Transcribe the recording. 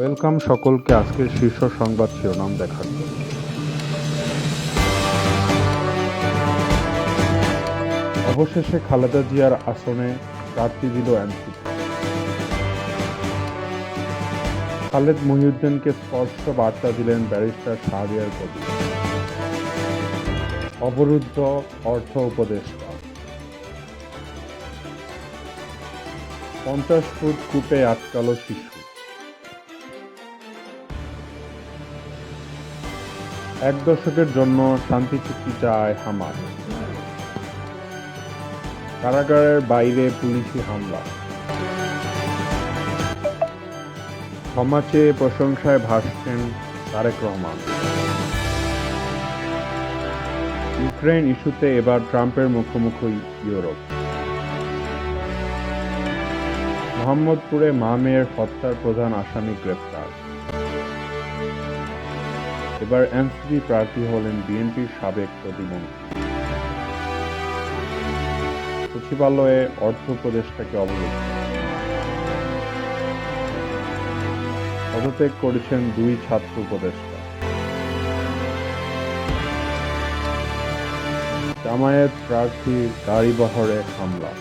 Welcome সকলকে আজকের শীর্ষ সংবাদ শিরোনাম দেখার জন্য। অবশেষে খালেদা জিয়ার আসনে প্রার্থী দিল এনসিপি। খালেদ মহিউদ্দিনকে স্পষ্ট বার্তা দিলেন ব্যারিস্টার শাহরিয়ার কবির। অবরুদ্ধ অর্থ উপদেষ্টা। 50 ফুট কূপে আটকালো শিশু। 1 দশকের জন্য শান্তি চুক্তি চায় হামাস। কারাগারের বাইরে পুলিশি হামলা। ক্ষমা চেয়ে প্রশংসায় ভাসছেন তারেক রহমান। ইউক্রেন ইস্যুতে এবার ট্রাম্পের মুখোমুখি ইউরোপ। মোহাম্মদপুরে মা-মেয়ের হত্যার প্রধান আসামি গ্রেপ্তার। এবার এনসিপি প্রার্থী হলেন বিএনপির সাবেক প্রতিমন্ত্রী। সচিবালয়ে অর্থ উপদেষ্টাকে অবরুদ্ধ। পদত্যাগ করেছেন 2 ছাত্র উপদেষ্টা। জামায়াত প্রার্থীর গাড়িবহরে হামলা।